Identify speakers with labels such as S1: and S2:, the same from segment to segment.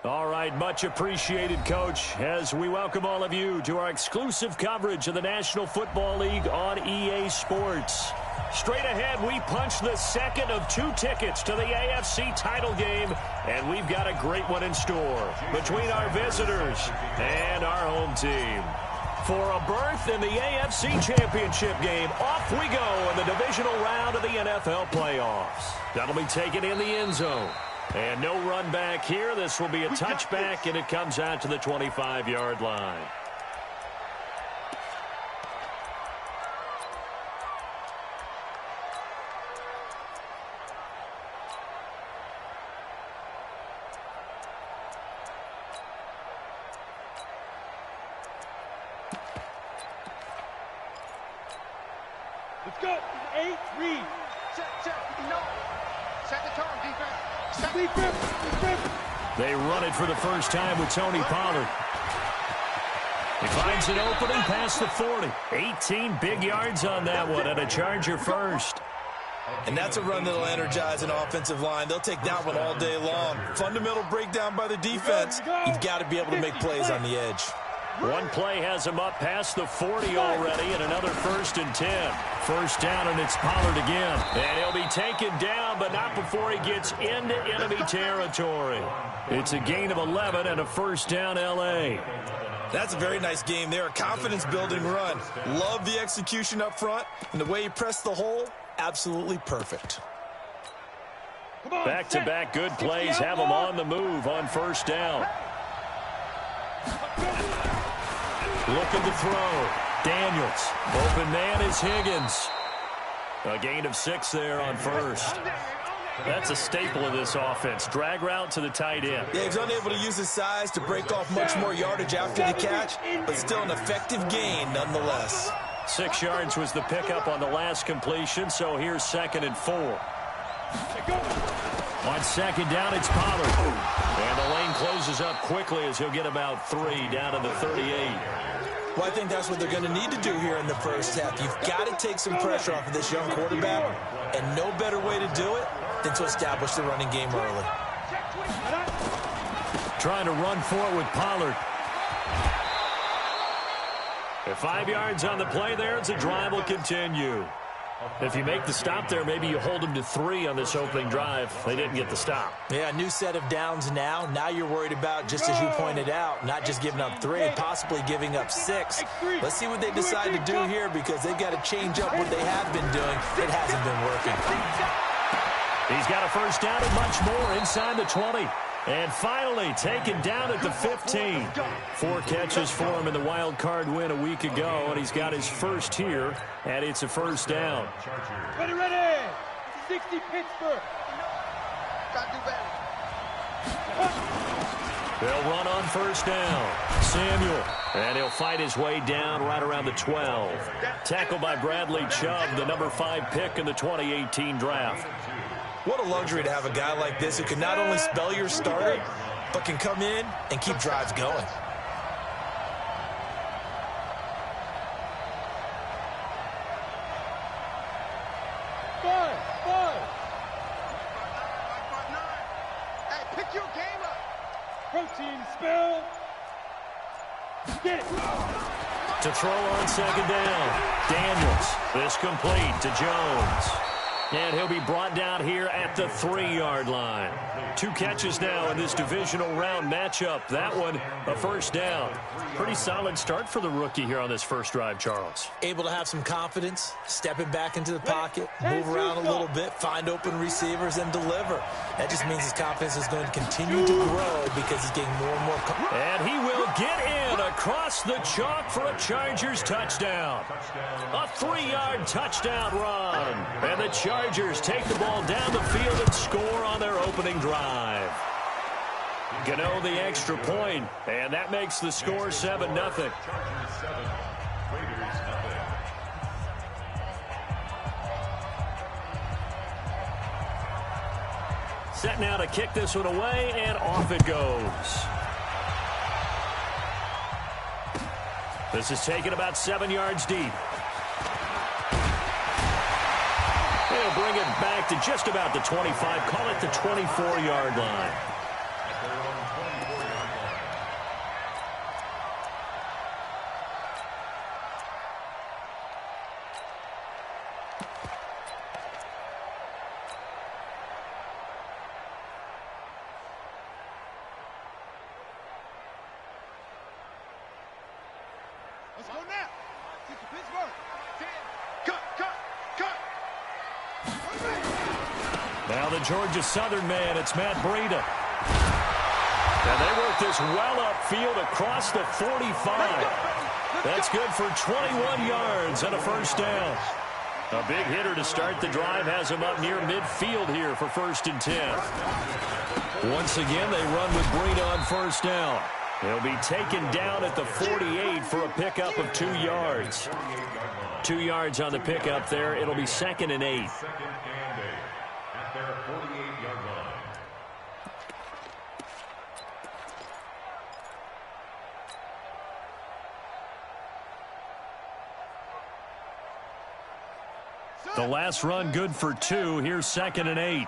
S1: All right, much appreciated, Coach, as we welcome all of you to our exclusive coverage of the National Football League on EA Sports. Straight ahead, we punch the second of 2 tickets to the AFC title game, and we've got a great one in store between our visitors and our home team. For a berth in the AFC Championship game, off we go in the divisional round of the NFL playoffs. That'll be taken in the end zone. And no run back here. This will be a touchback, and it comes out to the 25-yard line.
S2: Let's go. 8, read.
S3: Check. No. Set the tone, defense.
S1: They run it for the first time with Tony Pollard. He finds an opening past the 40. 18 big yards on that one, and a Charger first.
S4: And that's a run that'll energize an offensive line. They'll take that one all day long. Fundamental breakdown by the defense. You've got to be able to make plays on the edge.
S1: One play has him up past the 40 already, and another 1st and 10. First down, and it's Pollard again. And he'll be taken down, but not before he gets into enemy territory. It's a gain of 11 and a first down, L.A.
S4: That's a very nice game there. A confidence-building run. Love the execution up front, and the way he pressed the hole, absolutely perfect.
S1: Back-to-back good plays have him on the move on first down. Looking to throw. Daniels. Open man is Higgins. A gain of 6 there on first. That's a staple of this offense. Drag route to the tight end.
S4: Yeah, he's unable to use his size to break off much more yardage after the catch, but still an effective gain nonetheless.
S1: 6 yards was the pickup on the last completion, so here's 2nd and 4. On 2nd down, it's Pollard. And the lane closes up quickly as he'll get about 3 down to the 38.
S4: Well, I think that's what they're going to need to do here in the first half. You've got to take some pressure off of this young quarterback, and no better way to do it than to establish the running game early.
S1: Trying to run for it with Pollard. At 5 yards on the play there, the drive will continue. If you make the stop there, maybe you hold them to 3 on this opening drive. They didn't get the stop.
S4: Yeah, new set of downs now. Now you're worried about, just as you pointed out, not just giving up 3, possibly giving up 6. Let's see what they decide to do here, because they've got to change up what they have been doing. It hasn't been working.
S1: He's got a first down and much more inside the 20. And finally taken down at the 15. 4 catches for him in the wild card win a week ago, and he's got his first here, and it's a first down.
S2: Ready. 60 Pittsburgh.
S3: Gotta do better.
S1: They'll run on first down. Samuel, and he'll fight his way down right around the 12. Tackled by Bradley Chubb, the number 5 pick in the 2018 draft.
S4: What a luxury to have a guy like this who can not only spell your starter, but can come in and keep drives going.
S2: Five.
S3: Hey, pick your game up.
S2: Protein spell. Get it.
S1: To throw on 2nd down. Daniels. This complete to Jones. And he'll be brought down here at the 3-yard line. 2 catches now in this divisional round matchup. That one, a first down. Pretty solid start for the rookie here on this first drive, Charles.
S4: Able to have some confidence, stepping back into the pocket, move around a little bit, find open receivers, and deliver. That just means his confidence is going to continue to grow because he's getting more and more confident.
S1: And he will get in across the chalk for a Chargers touchdown. A 3-yard touchdown run. And the Chargers take the ball down the field and score on their opening drive. Gano the extra point, and that makes the score 7-0. Set now to kick this one away, and off it goes. This is taken about 7 yards deep. They'll bring it back to just about the 25. Call it the 24-yard line.
S3: Let's go now. 60 Pittsburgh. 10. Cut.
S1: Now the Georgia Southern man, it's Matt Breida. And they work this well upfield across the 45. That's good for 21 yards and a first down. A big hitter to start the drive has him up near midfield here for 1st and 10. Once again, they run with Breida on first down. He'll be taken down at the 48 for a pickup of 2 yards. 2 yards on the pickup there. It'll be 2nd and 8.
S5: At their 48-yard line.
S1: The last run good for 2. Here's 2nd and 8.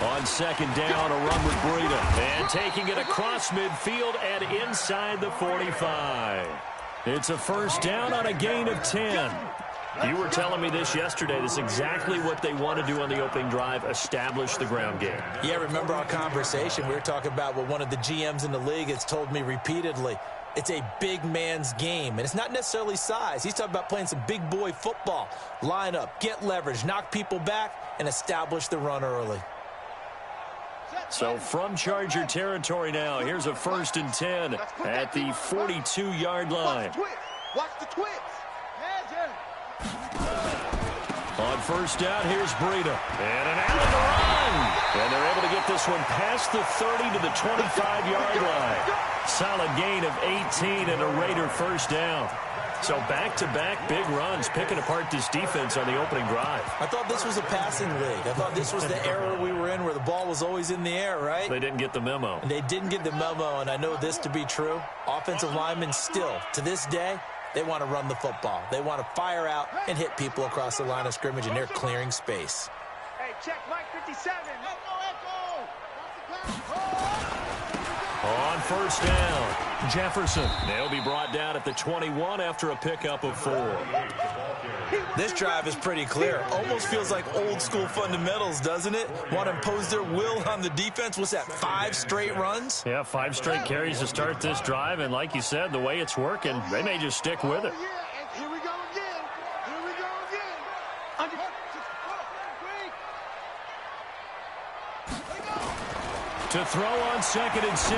S1: On 2nd down, a run with Breida. And taking it across midfield and inside the 45. It's a first down on a gain of 10. You were telling me this yesterday. This is exactly what they want to do on the opening drive, establish the ground game.
S4: Yeah, remember our conversation. We were talking about what one of the GMs in the league has told me repeatedly. It's a big man's game, and it's not necessarily size. He's talking about playing some big boy football. Line up, get leverage, knock people back, and establish the run early.
S1: So from Charger territory now, here's a 1st and 10 at the 42-yard line.
S3: Watch the twitch.
S1: On first down, here's Breida. And an out of the run. And they're able to get this one past the 30 to the 25-yard line. Solid gain of 18 and a Raider first down. So back-to-back big runs, picking apart this defense on the opening drive.
S4: I thought this was a passing league. I thought this was the era we were in where the ball was always in the air, right?
S1: They didn't get the memo.
S4: And they didn't get the memo, and I know this to be true. Offensive linemen still, to this day, they want to run the football. They want to fire out and hit people across the line of scrimmage, and they're clearing space.
S3: Hey, check Mike 57.
S1: On first down, Jefferson. They'll be brought down at the 21 after a pickup of 4.
S4: This drive is pretty clear. Almost feels like old school fundamentals, doesn't it? Want to impose their will on the defense. What's that, 5 straight runs?
S1: Yeah, 5 straight carries to start this drive. And like you said, the way it's working, they may just stick with it.
S3: Here we go again.
S1: To throw on 2nd and 6.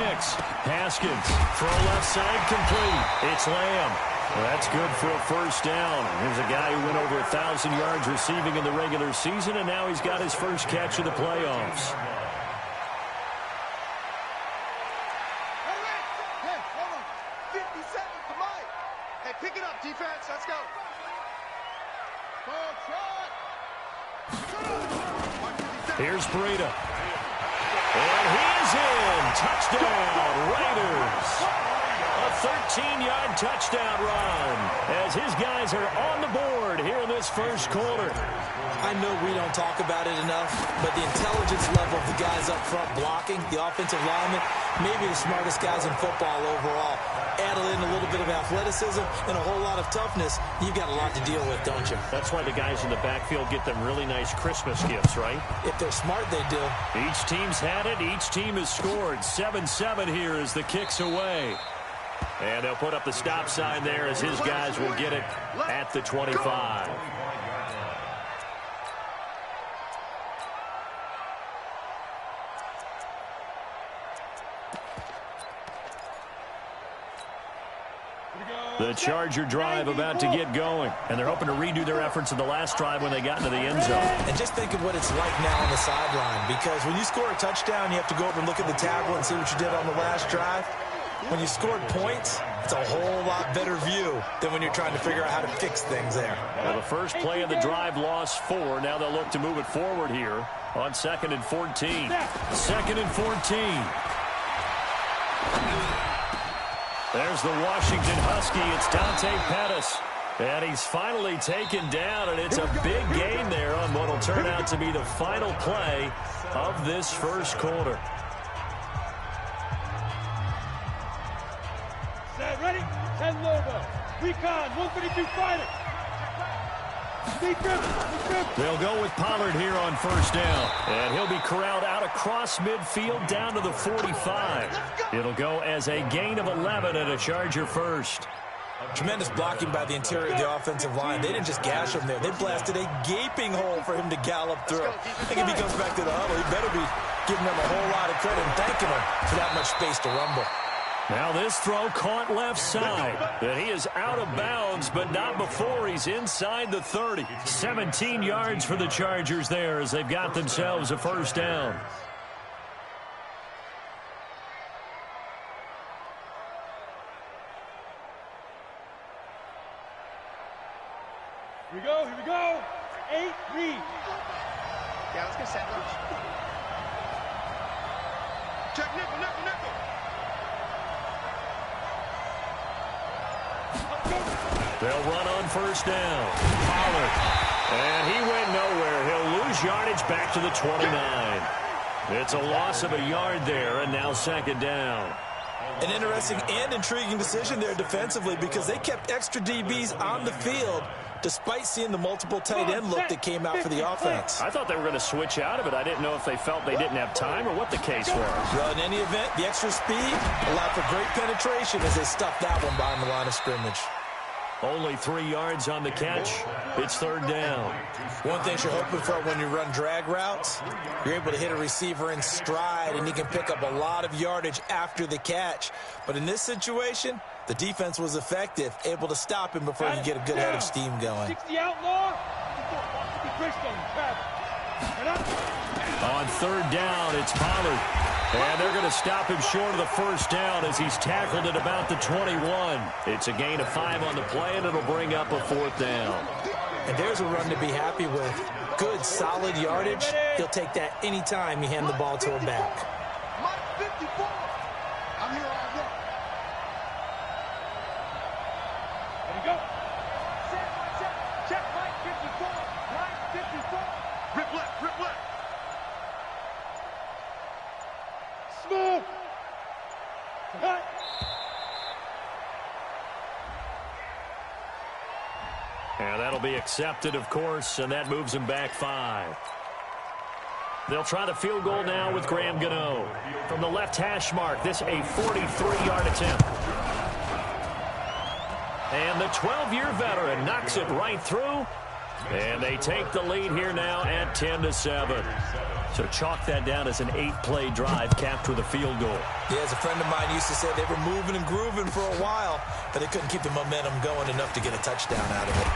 S1: Haskins. Throw left side complete. It's Lamb. Well, that's good for a first down. Here's a guy who went over 1,000 yards receiving in the regular season, and now he's got his first catch of the playoffs.
S3: Hey, hold on. 57 for Mike. Hey, pick it up, defense. Let's go.
S1: Here's Breida. And he is in. Touchdown, Raiders. A 13-yard touchdown run as his guys are on the board here in this first quarter.
S4: I know we don't talk about it enough, but the intelligence level of the guys up front blocking, the offensive linemen, maybe the smartest guys in football overall. Add in a little bit of athleticism and a whole lot of toughness, you've got a lot to deal with, don't you?
S1: That's why the guys in the backfield get them really nice Christmas gifts, right?
S4: If they're smart, they do.
S1: Each team's had it. Each team has scored. 7-7 here as the kick's away. And they'll put up the stop sign there as his guys will get it at the 25. The Charger drive about to get going. And they're hoping to redo their efforts in the last drive when they got into the end zone.
S4: And just think of what it's like now on the sideline. Because when you score a touchdown, you have to go over and look at the tablet and see what you did on the last drive. When you scored points, it's a whole lot better view than when you're trying to figure out how to fix things there.
S1: Well, the first play of the drive lost 4. Now they'll look to move it forward here on 2nd and 14. 2nd and 14. There's the Washington Husky. It's Dante Pettis. And he's finally taken down, and it's a big gain there on what will turn out to be the final play of this first quarter.
S2: Set, ready? 10 Lobo. Recon, 132 fighter.
S1: They'll go with Pollard here on first down. And he'll be corralled out across midfield down to the 45. It'll go as a gain of 11 and a Charger first.
S4: Tremendous blocking by the interior of the offensive line. They didn't just gash him there. They blasted a gaping hole for him to gallop through. I think if he comes back to the huddle, he better be giving them a whole lot of credit and thanking him for that much space to rumble.
S1: Now this throw caught left side. And he is out of bounds, but not before he's inside the 30. 17 yards for the Chargers there as they've got themselves a first down.
S2: Here we go. 8 read.
S3: Yeah, let's get set. Check nickel.
S1: They'll run on first down. Pollard. And he went nowhere. He'll lose yardage back to the 29. It's a loss of a yard there, and now second down.
S4: An interesting and intriguing decision there defensively because they kept extra DBs on the field despite seeing the multiple tight end look that came out for the offense.
S1: I thought they were going to switch out of it. I didn't know if they felt they didn't have time or what the case was.
S4: Well, in any event, the extra speed allowed for great penetration as they stuffed that one behind the line of scrimmage.
S1: Only 3 yards on the catch. It's third down.
S4: One thing you're hoping for when you run drag routes, you're able to hit a receiver in stride, and you can pick up a lot of yardage after the catch. But in this situation, the defense was effective, able to stop him before you get a good head of steam going.
S2: 60 outlaw.
S1: On third down, it's Pollard. And they're going to stop him short of the first down as he's tackled at about the 21. It's a gain of 5 on the play, and it'll bring up a fourth down.
S4: And there's a run to be happy with. Good, solid yardage. He'll take that anytime you hand the ball to a back.
S3: Mike 54. I'm here all day.
S2: There we go. Check Mike 54. Mike 54.
S3: Rip left.
S2: Smooth. Cut.
S1: And that'll be accepted, of course, and that moves him back 5. They'll try the field goal now with Graham Gano. From the left hash mark, this a 43-yard attempt. And the 12-year veteran knocks it right through. And they take the lead here now at 10-7. So chalk that down as an 8-play drive capped with a field goal.
S4: Yeah, as a friend of mine used to say, they were moving and grooving for a while, but they couldn't keep the momentum going enough to get a touchdown out of it.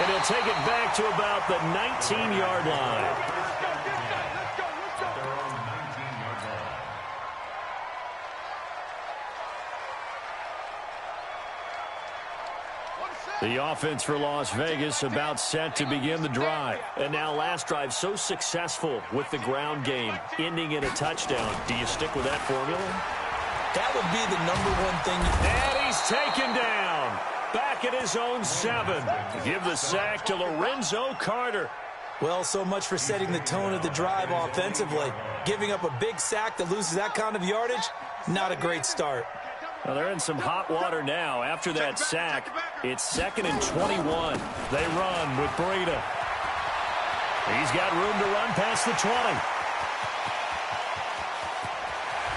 S1: And he'll take it back to about the 19-yard line. The offense for Las Vegas about set to begin the drive. And now last drive so successful with the ground game, ending in a touchdown. Do you stick with that formula?
S4: That would be the #1 thing.
S1: And he's taken down. Back at his own 7. Give the sack to Lorenzo Carter.
S4: Well, so much for setting the tone of the drive offensively. Giving up a big sack that loses that kind of yardage, not a great start.
S1: Well, they're in some hot water now. After that sack, it's 2nd and 21. They run with Breida. He's got room to run past the 20.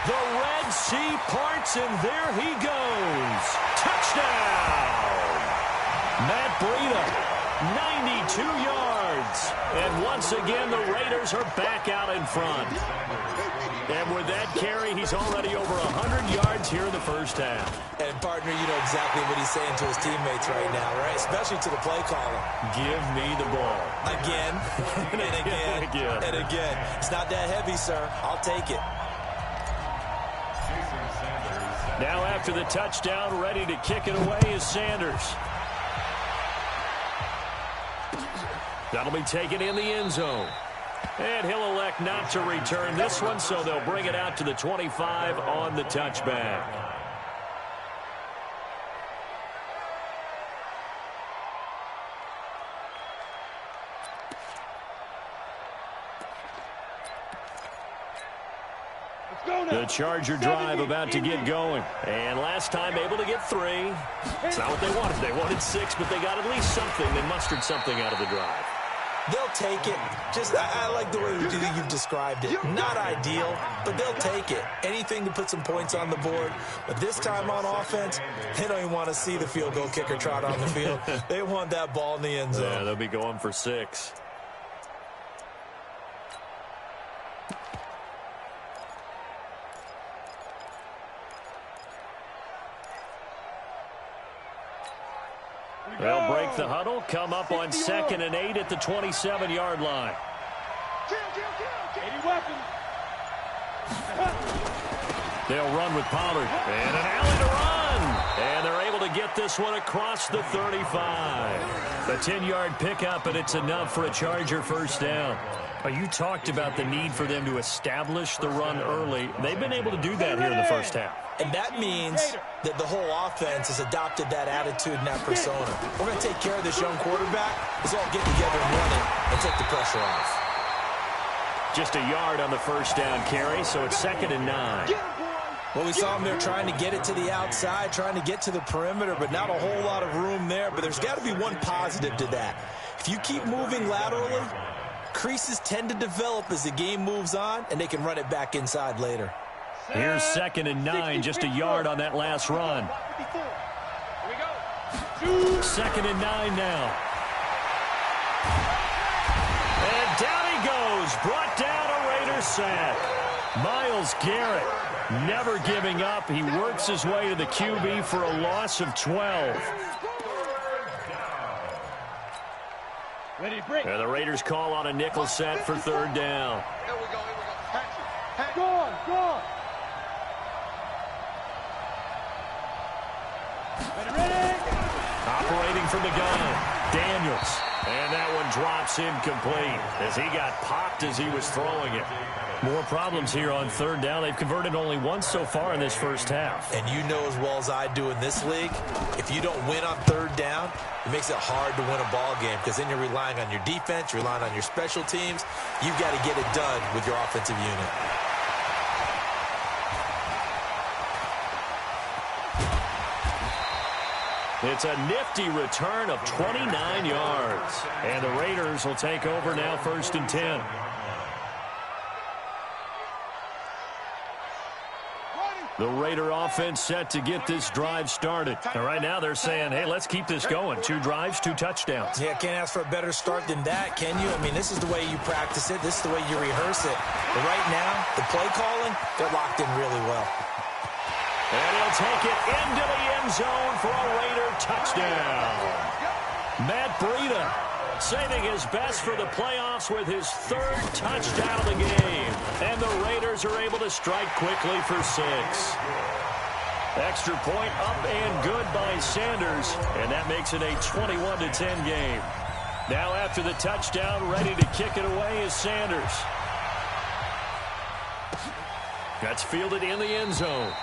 S1: The Red Sea parts, and there he goes. Touchdown! Matt Breida, 92 yards. And once again, the Raiders are back out in front. And with that carry, he's already over 100 yards here in the first half.
S4: And, partner, you know exactly what he's saying to his teammates right now, right? Especially to the play caller.
S1: Give me the ball.
S4: Again, and again, and again. It's not that heavy, sir. I'll take it.
S1: Now after the touchdown, ready to kick it away is Sanders. That'll be taken in the end zone. And he'll elect not to return this one, so they'll bring it out to the 25 on the touchback.
S2: Let's
S1: The Charger drive about to get going. And last time able to get 3. It's not what they wanted. They wanted 6, but they got at least something. They mustered something out of the drive.
S4: They'll take it. I like the way you've described it. Not ideal, but they'll take it. Anything to put some points on the board. But this time on offense, they don't even want to see the field goal kicker trot on the field. They want that ball in the end zone.
S1: Yeah, they'll be going for 6. They'll break the huddle, come up on 2nd and 8 at the 27-yard line. They'll run with Pollard. And an alley to run. And they're able to get this one across the 35. A 10-yard pickup, and it's enough for a Charger first down. You talked about the need for them to establish the run early. They've been able to do that here in the first half.
S4: And that means that the whole offense has adopted that attitude and that persona. We're going to take care of this young quarterback. Let's all get together and run it and take the pressure off.
S1: Just a yard on the first down carry, so it's 2nd and 9.
S4: Well, we saw them there trying to get it to the outside, trying to get to the perimeter, but not a whole lot of room there. But there's got to be one positive to that. If you keep moving laterally, creases tend to develop as the game moves on, and they can run it back inside later.
S1: Here's 2nd and 9, just a yard on that last run. 2nd and 9 now. And down he goes, brought down a Raiders sack. Myles Garrett never giving up. He works his way to the QB for a loss of 12. And the Raiders call on a nickel set for 3rd down.
S3: Here we go.
S2: Go on. Ready.
S1: Operating from the gun, Daniels. And that one drops incomplete as he got popped as he was throwing it. More problems here on 3rd down. They've converted only once so far in this first half.
S4: And you know as well as I do in this league, if you don't win on 3rd down, it makes it hard to win a ball game because then you're relying on your defense, you're relying on your special teams. You've got to get it done with your offensive unit.
S1: It's a nifty return of 29 yards. And the Raiders will take over now 1st and 10. The Raider offense set to get this drive started. And right now they're saying, hey, let's keep this going. 2 drives, 2 touchdowns.
S4: Yeah, can't ask for a better start than that, can you? I mean, this is the way you practice it. This is the way you rehearse it. But right now, the play calling, they're locked in really well.
S1: And he'll take it into the end zone for a Raider touchdown. Matt Breida saving his best for the playoffs with his 3rd touchdown of the game. And the Raiders are able to strike quickly for 6. Extra point up and good by Sanders. And that makes it a 21-10 game. Now after the touchdown, ready to kick it away is Sanders. That's fielded in the end zone.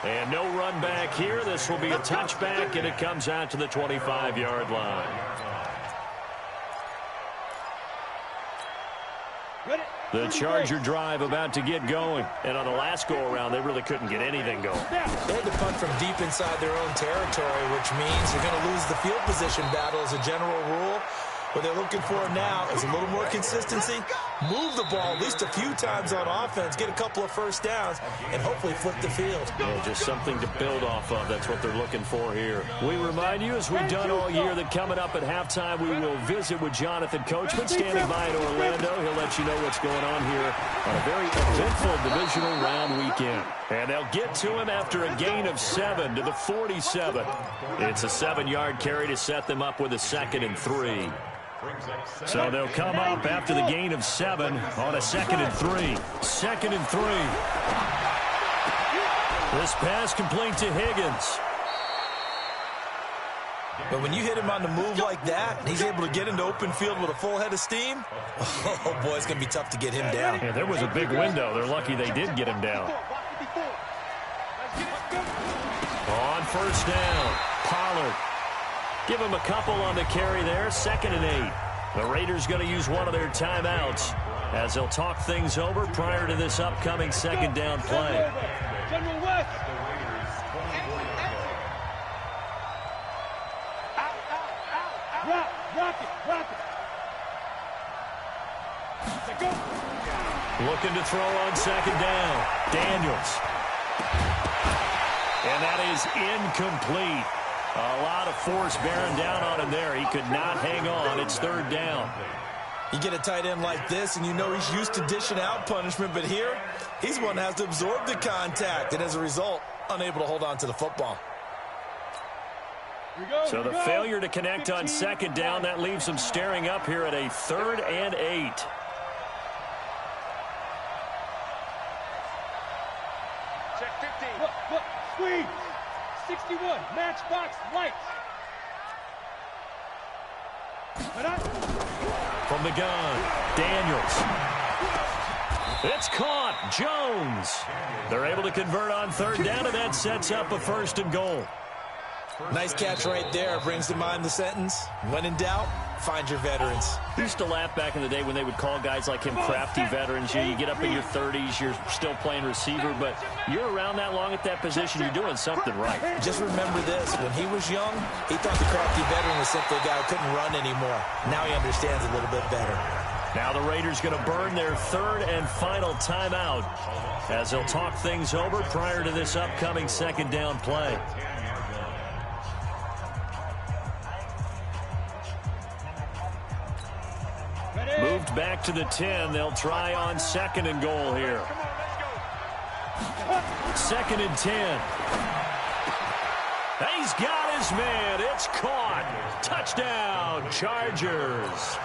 S1: And no run back here. This will be a touchback, and it comes out to the 25-yard line. The Charger drive about to get going. And on the last go-around, they really couldn't get anything going.
S4: They had to punt from deep inside their own territory, which means you're going to lose the field position battle as a general rule. What they're looking for now is a little more consistency, move the ball at least a few times on offense, get a couple of first downs, and hopefully flip the field.
S1: Yeah, just something to build off of. That's what they're looking for here. We remind you, as we've done all year, that coming up at halftime, we will visit with Jonathan Coachman, standing by in Orlando. He'll let you know what's going on here on a very eventful divisional round weekend. And they'll get to him after a gain of 7 to the 47. It's a 7-yard carry to set them up with a 2nd and 3. So they'll come up after the gain of 7 on a 2nd and 3. 2nd and 3. This pass complete to Higgins.
S4: But when you hit him on the move like that, and he's able to get into open field with a full head of steam, oh boy, it's going to be tough to get him down.
S1: Yeah, there was a big window. They're lucky they did get him down. On 1st down, Pollard. Give him a couple on the carry there. 2nd and 8. The Raiders going to use one of their timeouts. as they'll talk things over prior to this upcoming second down play.
S2: General West. Rock it.
S1: Looking to throw on second down. Daniels. And that is incomplete. A lot of force bearing down on him there. He could not hang on. It's third down.
S4: You get a tight end like this, and you know he's used to dishing out punishment, but here, he's one that has to absorb the contact, and as a result, unable to hold on to the football.
S1: So the failure to connect on second down, that leaves him staring up here at a 3rd and 8.
S2: Check 15. Look, squeeze. 61, matchbox, lights.
S1: From the gun, Daniels. It's caught. Jones. They're able to convert on third down, and that sets up a 1st and goal.
S4: Nice catch right there. Brings to mind the sentence, when in doubt, find your veterans.
S1: I used to laugh back in the day when they would call guys like him crafty veterans. You get up in your 30s, you're still playing receiver, but you're around that long at that position, you're doing something right.
S4: Just remember this. When he was young, he thought the crafty veteran was simply a guy who couldn't run anymore. Now he understands a little bit better.
S1: Now the Raiders going to burn their 3rd and final timeout as they'll talk things over prior to this upcoming second down play. Moved back to the 10. They'll try on 2nd and goal here. 2nd and 10. He's got his man. It's caught. Touchdown, Chargers.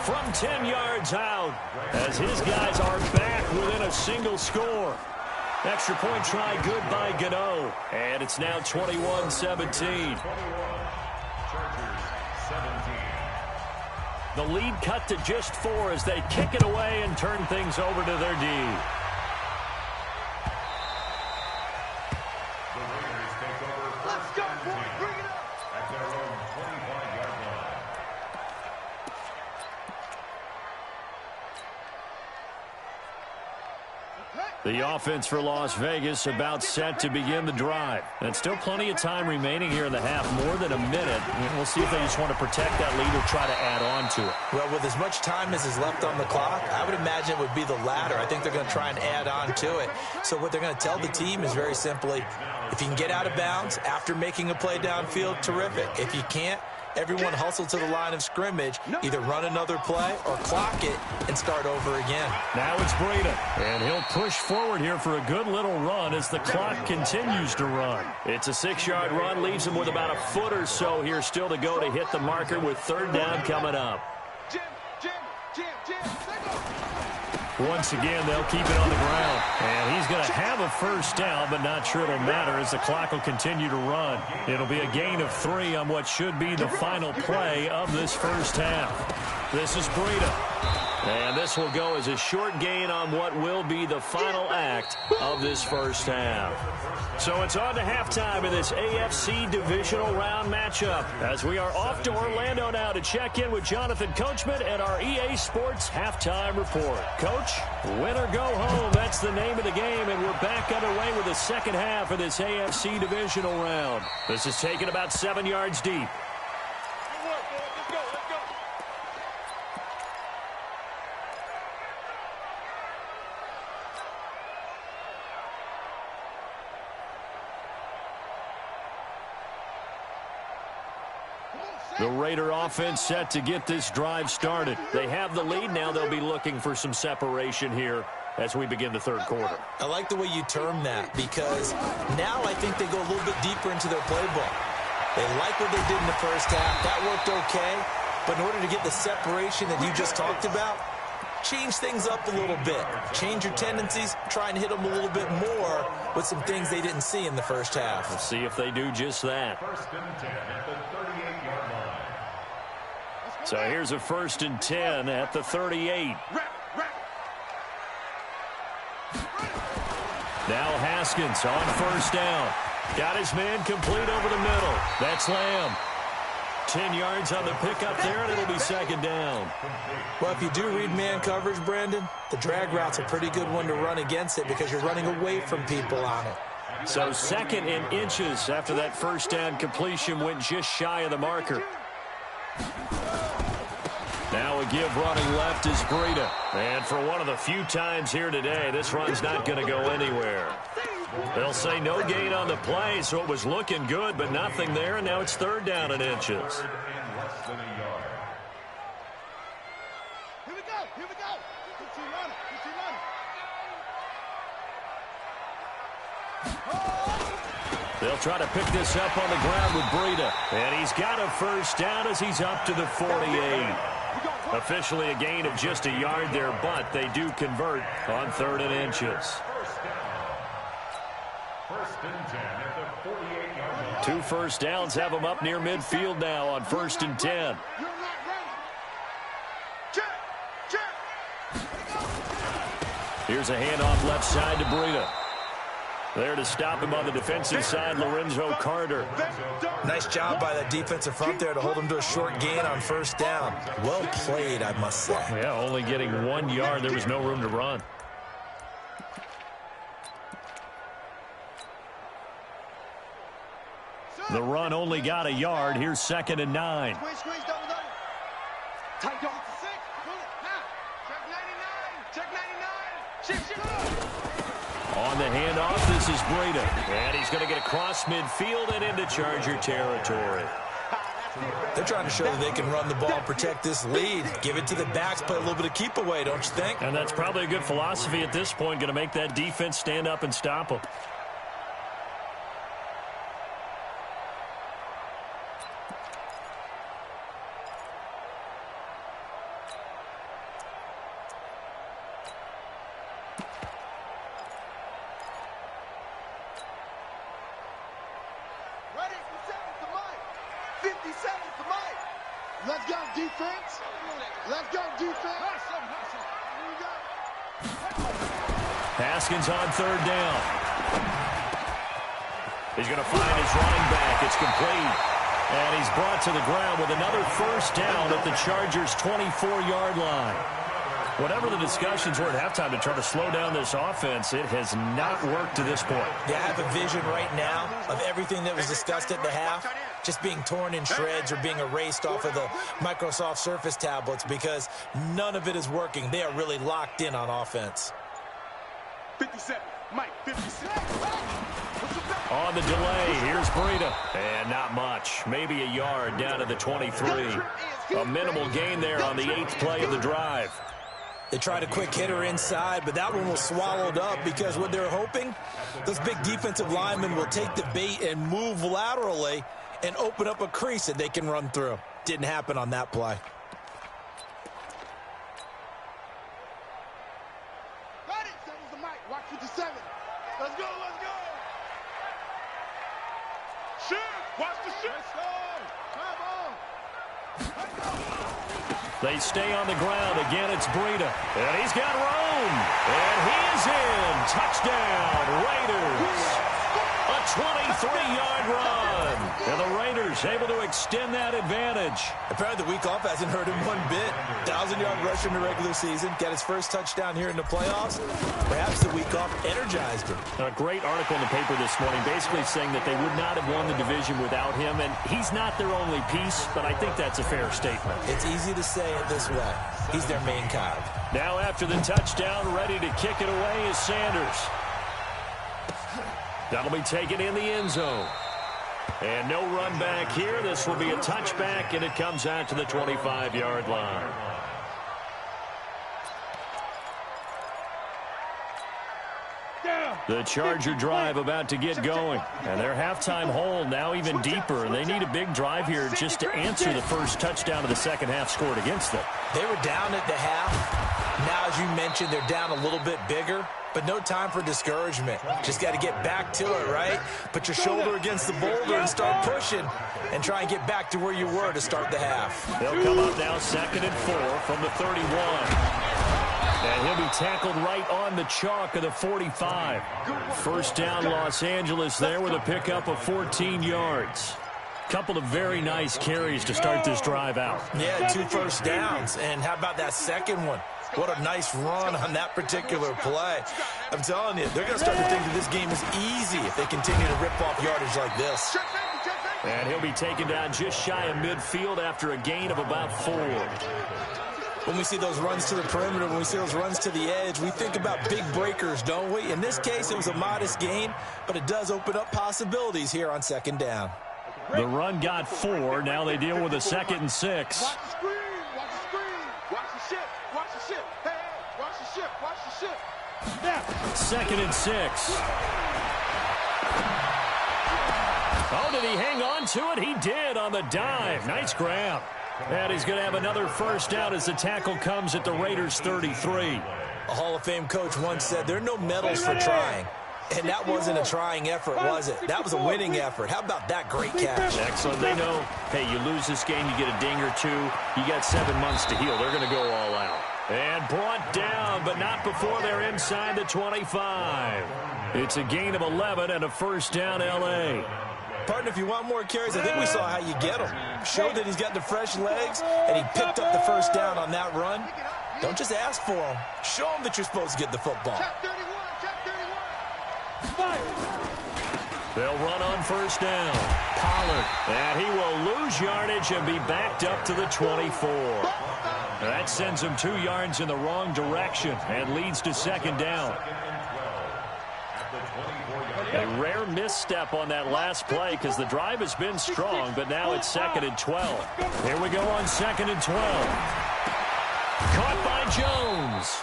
S1: From 10 yards out, as his guys are back within a single score. Extra point try good by Gano. And it's now 21-17. The lead cut to just 4 as they kick it away and turn things over to their D.
S3: Let's go, boy. Bring it up.
S5: At their own 25-yard line.
S1: The offense for Las Vegas about set to begin the drive. And still plenty of time remaining here in the half, more than a minute. We'll see if they just want to protect that lead or try to add on to it.
S4: Well, with as much time as is left on the clock, I would imagine it would be the latter. I think they're going to try and add on to it. So what they're going to tell the team is very simply, if you can get out of bounds after making a play downfield, terrific. If you can't, everyone hustle to the line of scrimmage, either run another play or clock it and start over again.
S1: Now it's Breida, and he'll push forward here for a good little run as the clock continues to run. It's a 6-yard run, leaves him with about a foot or so here still to go to hit the marker with third down coming up. Once again, they'll keep it on the ground. And he's going to have a first down, but not sure it'll matter as the clock will continue to run. It'll be a gain of 3 on what should be the final play of this first half. This is Breida. And this will go as a short gain on what will be the final act of this first half. So it's on to halftime in this AFC divisional round matchup as we are off to Orlando now to check in with Jonathan Coachman and our EA Sports halftime report. Coach, win or go home, that's the name of the game, and we're back underway with the second half of this AFC divisional round. This is taken about 7 yards deep. The Raider offense set to get this drive started. They have the lead now. They'll be looking for some separation here as we begin the third quarter.
S4: I like the way you term that because now I think they go a little bit deeper into their playbook. They like what they did in the first half. That worked okay. But in order to get the separation that you just talked about, change things up a little bit. Change your tendencies. Try and hit them a little bit more with some things they didn't see in the first half.
S1: Let's see if they do just that.
S5: 1st and 10 at the 38-yard line.
S1: So here's a 1st and 10 at the 38. Now Haskins on first down. Got his man complete over the middle. That's Lamb. 10 yards on the pickup there, and it'll be second down.
S4: Well, if you do read man coverage, Brandon, the drag route's a pretty good one to run against it because you're running away from people on it.
S1: So second and inches after that first down completion went just shy of the marker. Now a give running left is Breida. And for one of the few times here today, this run's not going to go anywhere. They'll say no gain on the play, so it was looking good, but nothing there, and now it's third down and inches.
S3: Here we go. Here we go.
S1: They'll try to pick this up on the ground with Breida. And he's got a first down as he's up to the 48. Officially a gain of just a yard there, but they do convert on third and inches.
S5: First and 10 at the 48-yard line.
S1: 2 first downs have them up near midfield now on first and 10. Here's a handoff left side to Breida. There to stop him on the defensive side, Lorenzo Carter.
S4: Nice job by that defensive front there to hold him to a short gain on first down. Well played, I must say.
S1: Yeah, only getting 1 yard. There was no room to run. The run only got a yard. Here's second and 9. On the handoff, this is Breida. And he's going to get across midfield and into Charger territory.
S4: They're trying to show that they can run the ball, protect this lead, give it to the backs, play a little bit of keep away, don't you think?
S1: And that's probably a good philosophy at this point, going to make that defense stand up and stop them.
S3: Let's go, defense. Let's go, defense.
S1: Haskins on third down. He's going to find his running back. It's complete. And he's brought to the ground with another first down at the Chargers' 24-yard line. Whatever the discussions were at halftime to try to slow down this offense, it has not worked to this point.
S4: Yeah, I have a vision right now of everything that was discussed at the half just being torn in shreds or being erased off of the Microsoft Surface tablets because none of it is working. They are really locked in on offense.
S3: 57, Mike, 57.
S1: On the delay, here's Breida. And not much. Maybe a yard down to the 23. A minimal gain there on the 8th play of the drive.
S4: They tried a quick hitter inside, but that one was swallowed up because what they're hoping, those big defensive linemen will take the bait and move laterally and open up a crease that they can run through. Didn't happen on that play.
S3: Got it. That was the mic. Watch 57. Let's go, let's go. Shoot. Watch the shoot. Let's go. Come on. Let's go.
S1: They stay on the ground. Again, it's Breida. And he's got room. And he is in. Touchdown, Raiders. A 23-yard run. And the Raiders able to extend that advantage.
S4: Apparently the week off hasn't hurt him one bit. 1,000-yard rush in the regular season. Got his first touchdown here in the playoffs. Perhaps the week off energized him.
S1: A great article in the paper this morning basically saying that they would not have won the division without him. And he's not their only piece, but I think that's a fair statement.
S4: It's easy to say it this way. He's their main cog.
S1: Now after the touchdown, ready to kick it away is Sanders. That'll be taken in the end zone. And no run back here. This will be a touchback, and it comes out to the 25-yard line. The Charger drive about to get going. And their halftime hole now even deeper. And they need a big drive here just to answer the first touchdown of the second half scored against them.
S4: They were down at the half. Now, as you mentioned, they're down a little bit bigger. But no time for discouragement. Just got to get back to it, right? Put your shoulder against the boulder and start pushing. And try and get back to where you were to start the half.
S1: They'll come up now 2nd and 4 from the 31. And he'll be tackled right on the chalk of the 45. First down, Los Angeles there with a pickup of 14 yards. Couple of very nice carries to start this drive out.
S4: Yeah, 2 first downs. And how about that second one? What a nice run on that particular play. I'm telling you, they're going to start to think that this game is easy if they continue to rip off yardage like this.
S1: And he'll be taken down just shy of midfield after a gain of about 4.
S4: When we see those runs to the perimeter, when we see those runs to the edge, we think about big breakers, don't we? In this case, it was a modest gain, but it does open up possibilities here on second down.
S1: The run got 4. Now they deal with a 2nd and 6.
S3: Watch the screen. Watch the screen. Watch the ship. Watch the ship. Hey, watch the ship. Watch the ship.
S2: Now.
S1: 2nd and 6. Oh, did he hang on to it? He did on the dive. Nice grab. And he's going to have another first down as the tackle comes at the Raiders' 33.
S4: A Hall of Fame coach once said there are no medals for trying. And that wasn't a trying effort, was it? That was a winning effort. How about that great catch?
S1: Excellent. They know, hey, you lose this game, you get a ding or 2. You got 7 months to heal. They're going to go all out. And brought down, but not before they're inside the 25. It's a gain of 11 and a first down, L.A.
S4: Partner, if you want more carries, I think we saw how you get them. Showed that he's got the fresh legs, and he picked up the first down on that run. Don't just ask for them. Show them that you're supposed to get the football.
S3: Check 31. Check 31.
S1: They'll run on first down. Pollard. And he will lose yardage and be backed up to the 24. That sends him 2 yards in the wrong direction and leads to second down. A rare misstep on that last play because the drive has been strong, but now it's 2nd and 12. Here we go on 2nd and 12. Caught by Jones.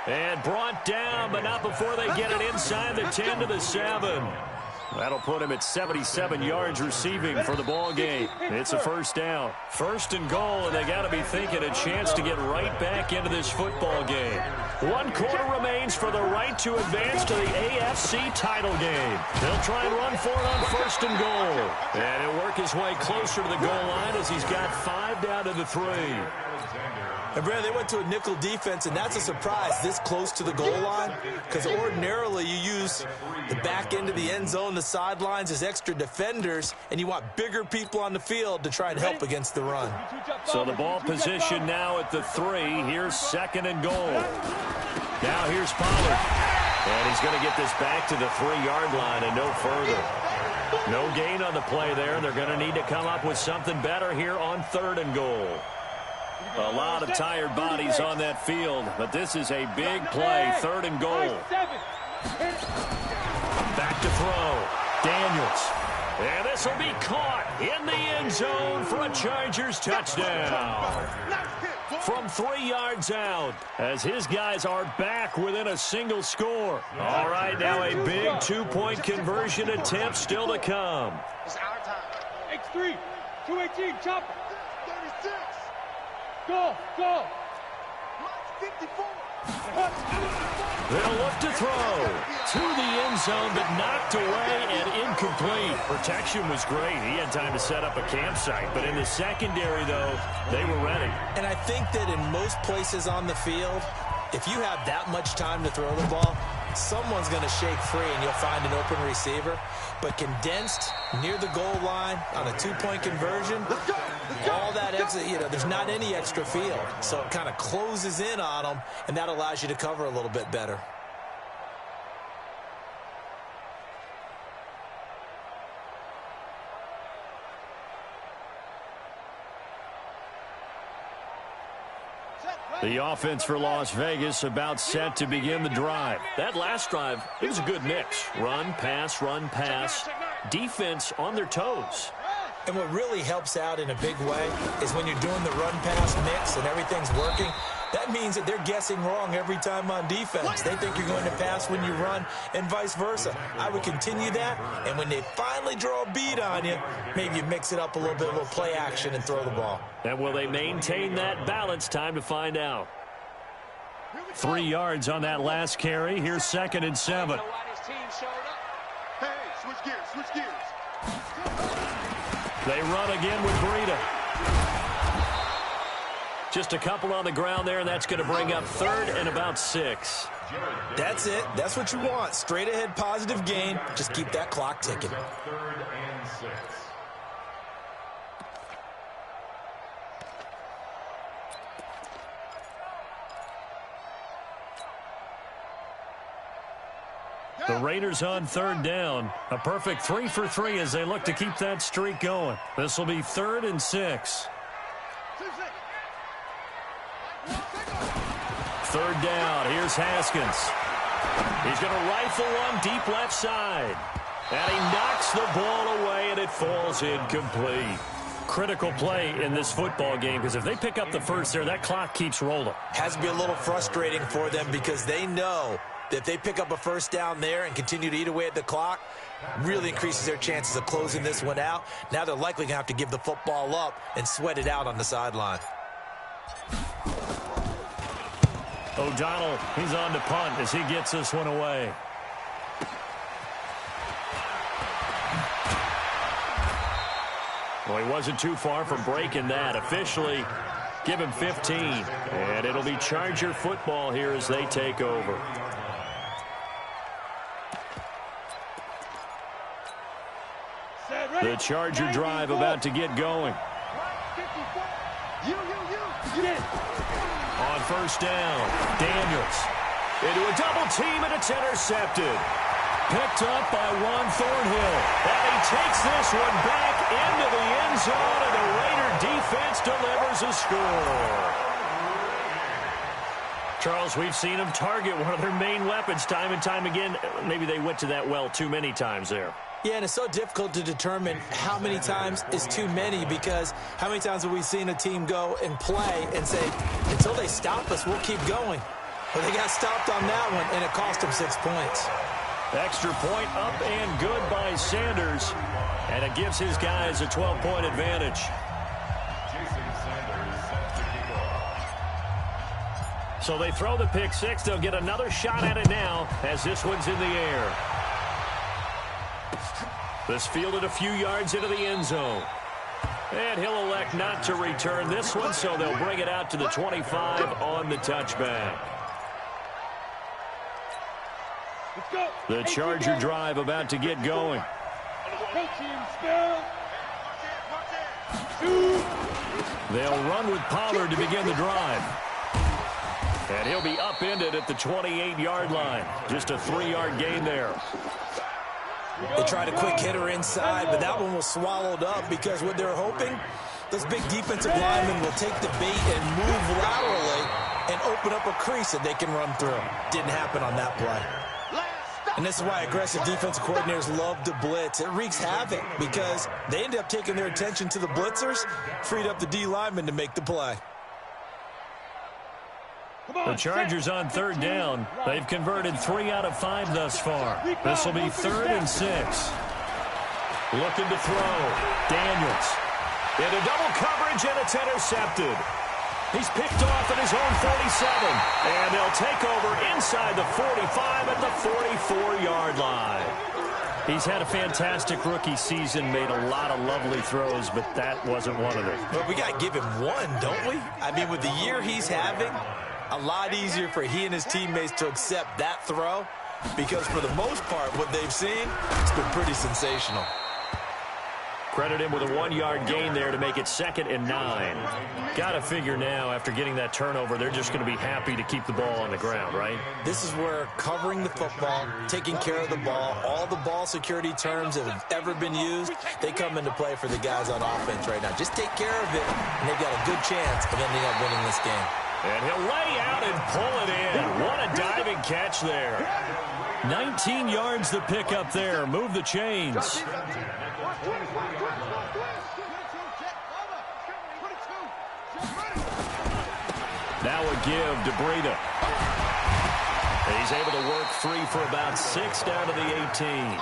S1: And brought down, but not before they get it inside the 10 to the 7. That'll put him at 77 yards receiving for the ball game. It's a first down. 1st and goal, and they got to be thinking a chance to get right back into this football game. 1 quarter remains for the right to advance to the AFC title game. They'll try and run for it on 1st and goal. And he'll work his way closer to the goal line as he's got 5 down to the 3.
S4: And, Brandon, they went to a nickel defense, and that's a surprise this close to the goal line because ordinarily you use the back end of the end zone, the sidelines as extra defenders, and you want bigger people on the field to try and help against the run.
S1: So the ball position now at the 3. Here's 2nd and goal. Now here's Pollard. And he's going to get this back to the 3-yard line and no further. No gain on the play there. They're going to need to come up with something better here on 3rd and goal. A lot of tired bodies on that field, but this is a big play. 3rd and goal. Back to throw. Daniels. And this will be caught in the end zone for a Chargers touchdown. From 3 yards out, as his guys are back within a single score. All right, now a big 2-point conversion attempt still to come.
S3: It's our time.
S2: X3, 218, chopper.
S3: 36.
S2: Go, go.
S3: 54.
S1: They'll look to throw to the end zone, but knocked away and incomplete. Protection was great. He had time to set up a campsite, but in the secondary, though, they were ready.
S4: And I think that in most places on the field, if you have that much time to throw the ball, someone's going to shake free and you'll find an open receiver. But condensed near the goal line on a 2-point conversion, all that extra, there's not any extra field. So it kind of closes in on them, and that allows you to cover a little bit better.
S1: The offense for Las Vegas about set to begin the drive. That last drive, it was a good mix. Run, pass, defense on their toes.
S4: And what really helps out in a big way is when you're doing the run-pass mix and everything's working, that means that they're guessing wrong every time on defense. They think you're going to pass when you run and vice versa. I would continue that, and when they finally draw a beat on you, maybe you mix it up a little bit, a little play action and throw the ball.
S1: And will they maintain that balance? Time to find out. 3 yards on that last carry. Here's 2nd and 7.
S3: Hey, switch gears.
S1: They run again with Breida. Just a couple on the ground there, and that's going to bring up 3rd and about 6.
S4: That's it. That's what you want. Straight ahead positive gain. Just keep that clock ticking.
S5: 3rd and 6.
S1: The Raiders on third down. A perfect 3 for 3 as they look to keep that streak going. This will be 3rd and 6. 3rd down. Here's Haskins. He's going to rifle one deep left side. And he knocks the ball away, and it falls incomplete. Critical play in this football game, because if they pick up the first there, that clock keeps rolling.
S4: Has to be a little frustrating for them because they know that if they pick up a first down there and continue to eat away at the clock, really increases their chances of closing this one out. Now they're likely going to have to give the football up and sweat it out on the sideline.
S1: O'Donnell, he's on to punt as he gets this one away. Well, he wasn't too far from breaking that. Officially, give him 15. And it'll be Charger football here as they take over. The Charger drive about to get going. On first down, Daniels into a double team, and it's intercepted. Picked up by Juan Thornhill. And he takes this one back into the end zone, and the Raider defense delivers a score. Charles, we've seen them target one of their main weapons time and time again. Maybe they went to that well too many times there.
S4: Yeah, and it's so difficult to determine how many times is too many, because how many times have we seen a team go and play and say, until they stop us, we'll keep going. But they got stopped on that one, and it cost them 6 points.
S1: Extra point up and good by Sanders. And it gives his guys a 12-point advantage. So they throw the pick six. They'll get another shot at it now as this one's in the air. This fielded a few yards into the end zone. And he'll elect not to return this one, so they'll bring it out to the 25 on the touchback. The Charger drive about to get going. They'll run with Pollard to begin the drive. And he'll be upended at the 28-yard line. Just a 3-yard gain there.
S4: They tried a quick hitter inside, but that one was swallowed up because what they're hoping, those big defensive linemen will take the bait and move laterally and open up a crease that they can run through. Didn't happen on that play. And this is why aggressive defensive coordinators love to blitz. It wreaks havoc because they end up taking their attention to the blitzers, freed up the D linemen to make the play.
S1: The Chargers on third down. They've converted 3 out of 5 thus far. This will be 3rd and 6. Looking to throw. Daniels. Into double coverage, and it's intercepted. He's picked off at his own 47. And they'll take over inside the 45 at the 44-yard line. He's had a fantastic rookie season, made a lot of lovely throws, but that wasn't one of them.
S4: But we got to give him one, don't we? I mean, with the year he's having, a lot easier for he and his teammates to accept that throw, because for the most part, what they've seen, it's been pretty sensational.
S1: Credit him with a 1-yard gain there to make it 2nd and 9. Got to figure now, after getting that turnover, they're just going to be happy to keep the ball on the ground, right?
S4: This is where covering the football, taking care of the ball, all the ball security terms that have ever been used, they come into play for the guys on offense right now. Just take care of it, and they've got a good chance of ending up winning this game.
S1: And he'll lay out and pull it in. What a diving catch there. 19 yards the pick up there. Move the chains. Now a give to Breida. He's able to work free for about 6 down to the 18.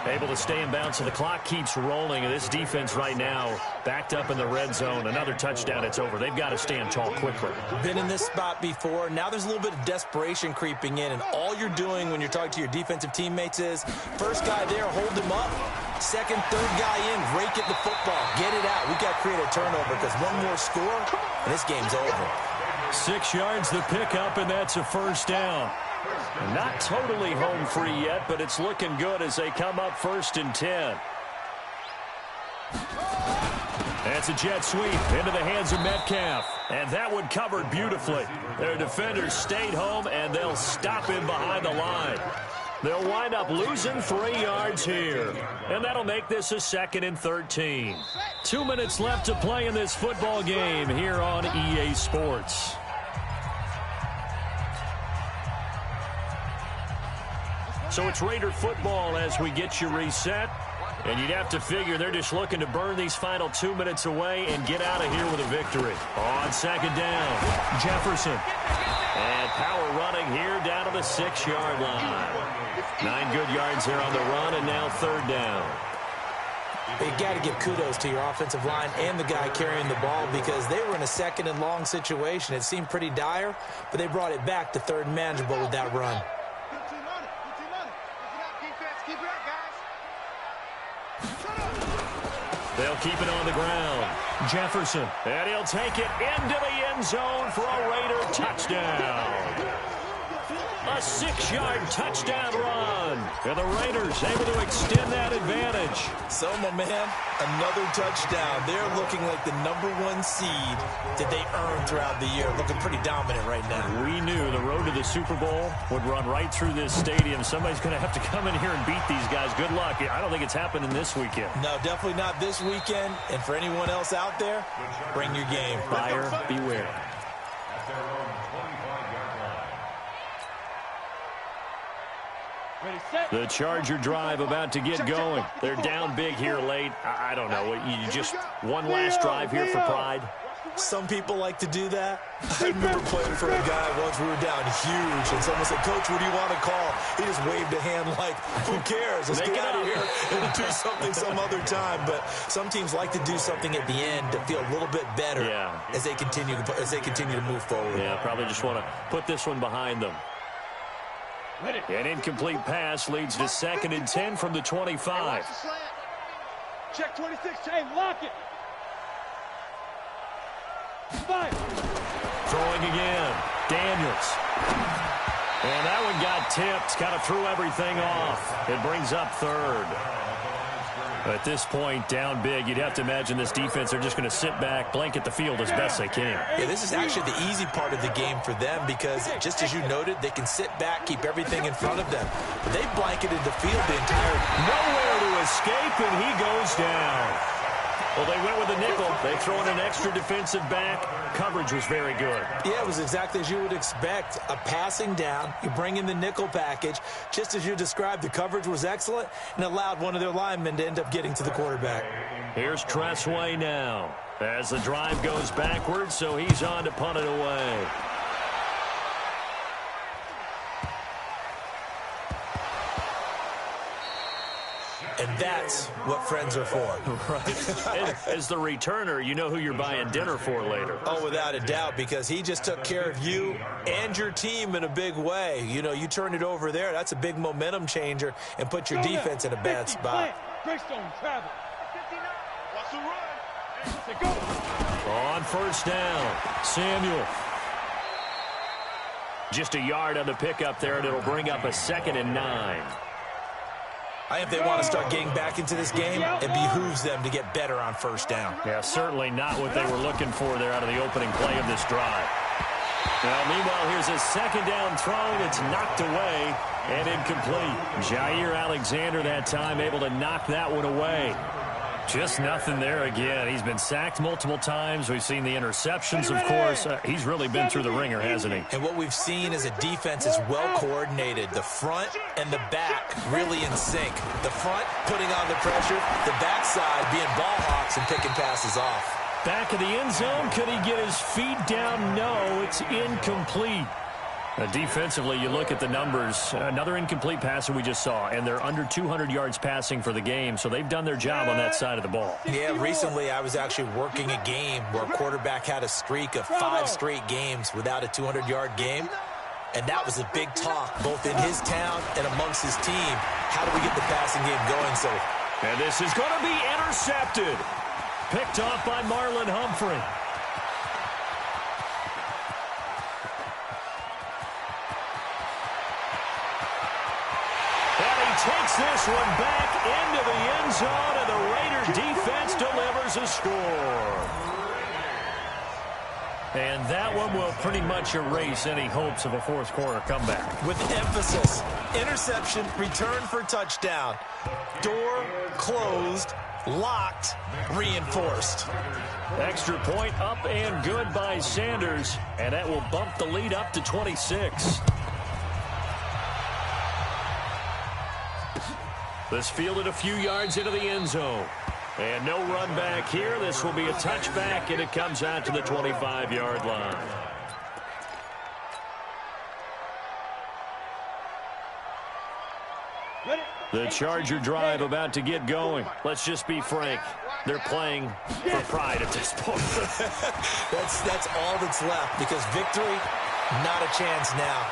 S1: Able to stay in bounds, so the clock keeps rolling. And this defense right now backed up in the red zone. Another touchdown, it's over. They've got to stand tall quickly.
S4: Been in this spot before. Now there's a little bit of desperation creeping in. And all you're doing when you're talking to your defensive teammates is, first guy there, hold him up. Second, third guy in, rake at the football. Get it out. We've got to create a turnover because one more score, and this game's over.
S1: 6 yards the pickup, and that's a first down. Not totally home free yet, but it's looking good as they come up 1st and 10. That's a jet sweep into the hands of Metcalf. And that one covered beautifully. Their defenders stayed home, and they'll stop him behind the line. They'll wind up losing 3 yards here. And that'll make this a 2nd and 13. 2 minutes left to play in this football game here on EA Sports. So it's Raider football as we get you reset. And you'd have to figure they're just looking to burn these final 2 minutes away and get out of here with a victory. On 2nd down, Jefferson. And power running here down to the 6-yard line. 9 good yards there on the run, and now 3rd down.
S4: You got to give kudos to your offensive line and the guy carrying the ball because they were in a 2nd and long situation. It seemed pretty dire, but they brought it back to 3rd and manageable with that run.
S1: They'll keep it on the ground. Jefferson, and he'll take it into the end zone for a Raider touchdown. A 6-yard touchdown run. And the Raiders able to extend that advantage.
S4: So, my man, another touchdown. They're looking like the #1 seed that they earned throughout the year. Looking pretty dominant right now.
S1: We knew the road to the Super Bowl would run right through this stadium. Somebody's going to have to come in here and beat these guys. Good luck. I don't think it's happening this weekend.
S4: No, definitely not this weekend. And for anyone else out there, bring your game.
S1: Buyer beware. The Charger drive about to get going. They're down big here late. I don't know. You just one last drive here for pride.
S4: Some people like to do that. I remember playing for a guy once. We were down huge, and someone said, "Coach, what do you want to call?" He just waved a hand like, "Who cares? Let's get out of here and do something some other time." But some teams like to do something at the end to feel a little bit better as they continue to move forward.
S1: Yeah, probably just want to put this one behind them. An incomplete pass leads to 2nd and 10 from the 25.
S2: Check 26, chain, lock it. 5.
S1: Throwing again. Daniels. And that one got tipped. Kind of threw everything off. It brings up 3rd. At this point, down big, you'd have to imagine this defense are just going to sit back, blanket the field as best they can.
S4: Yeah, this is actually the easy part of the game for them because, just as you noted, they can sit back, keep everything in front of them. But they blanketed the field the entire...
S1: Nowhere to escape, and he goes down. Well, they went with a nickel. They throw in an extra defensive back. Coverage was very good.
S4: Yeah, it was exactly as you would expect. A passing down. You bring in the nickel package. Just as you described, the coverage was excellent and allowed one of their linemen to end up getting to the quarterback.
S1: Here's Tressway now as the drive goes backwards, so he's on to punt it away.
S4: And that's what friends are for.
S1: Right. As the returner, you know who you're buying dinner for later.
S4: Oh, without a doubt, because he just took care of you and your team in a big way. You know, you turn it over there, that's a big momentum changer and put your defense in a bad spot.
S2: Greystone travel. 59. Watch the run. Go.
S1: On 1st down, Samuel. Just a yard on the pickup there, and it'll bring up a 2nd and 9.
S4: If they want to start getting back into this game, it behooves them to get better on 1st down.
S1: Yeah, certainly not what they were looking for there out of the opening play of this drive. Now, meanwhile, here's a 2nd down throw. It's knocked away and incomplete. Jair Alexander that time able to knock that one away. Just nothing there again. He's been sacked multiple times. We've seen the interceptions, of course. He's really been through the ringer, hasn't he?
S4: And what we've seen is a defense is well coordinated. The front and the back really in sync. The front putting on the pressure. The backside being ball hawks and picking passes off.
S1: Back of the end zone. Could he get his feet down? No, it's incomplete. Defensively, you look at the numbers. Another incomplete passer we just saw, and they're under 200 yards passing for the game, so they've done their job on that side of the ball.
S4: Yeah, recently I was actually working a game where a quarterback had a streak of 5 straight games without a 200-yard game, and that was a big talk, both in his town and amongst his team. How do we get the passing game going?
S1: And this is going to be intercepted. Picked off by Marlon Humphrey. Takes this one back into the end zone, and the Raider defense delivers a score. And that one will pretty much erase any hopes of a fourth quarter comeback.
S4: With emphasis Interception, return for touchdown. Door closed, locked, reinforced.
S1: Extra point up and good by Sanders, and that will bump the lead up to 26. This fielded a few yards into the end zone. And no run back here. This will be a touchback, and it comes out to the 25-yard line. The Charger drive about to get going. Let's just be frank. They're playing for pride at this point.
S4: That's all that's left, because victory, not a chance now.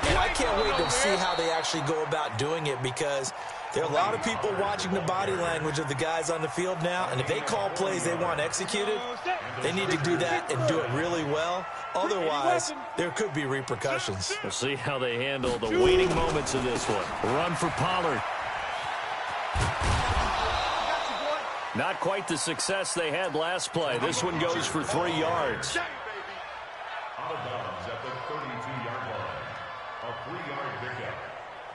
S4: And I can't wait to see how they actually go about doing it, because there are a lot of people watching the body language of the guys on the field now, and if they call plays they want executed, they need to do that and do it really well. Otherwise, there could be repercussions.
S1: We'll see how they handle the waning moments of this one. Run for Pollard. Not quite the success they had last play. This one goes for 3 yards.
S5: Out of bounds at the 32-yard line. A 3-yard pickup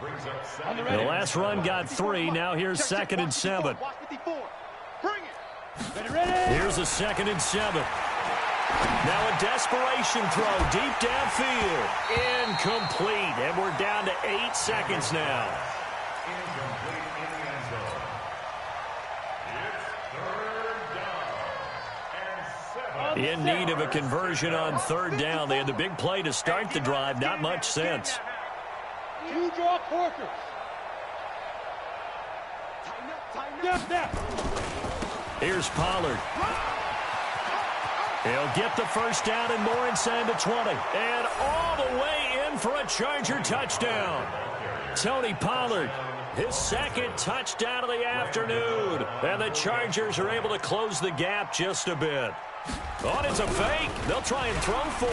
S5: brings up 7.
S1: The last run got 3. Now here's 2nd and 7. Here's a 2nd and 7. Now a desperation throw deep downfield. Incomplete. And we're down to 8 seconds now.
S5: Incomplete in the end zone. It's 3rd down and 7.
S1: In need of a conversion on 3rd down. They had the big play to start the drive. Not much sense.
S2: 2 draw quarters. Tighten up.
S1: Here's Pollard. He'll get the first down and more inside the 20. And all the way in for a Charger touchdown. Tony Pollard, his 2nd touchdown of the afternoon. And the Chargers are able to close the gap just a bit. Oh, it's a fake. They'll try and throw for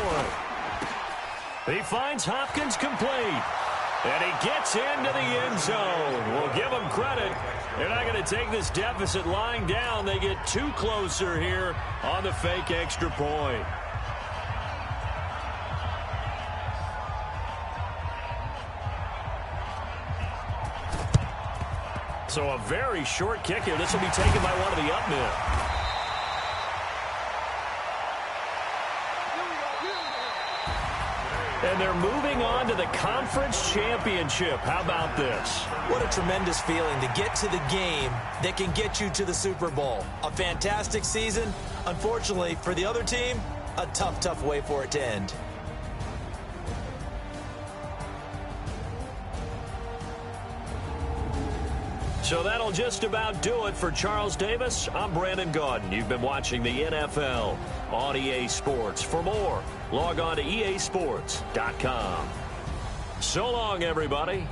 S1: it. He finds Hopkins complete. And he gets into the end zone. We'll give him credit. They're not going to take this deficit lying down. They get 2 closer here on the fake extra point. So a very short kick here. This will be taken by one of the up men. And they're moving on to the conference championship. How about this?
S4: What a tremendous feeling to get to the game that can get you to the Super Bowl. A fantastic season. Unfortunately, for the other team, a tough way for it to end.
S1: So that'll just about do it for Charles Davis. I'm Brandon Gaudin. You've been watching the NFL on EA Sports. For more, log on to easports.com. So long, everybody.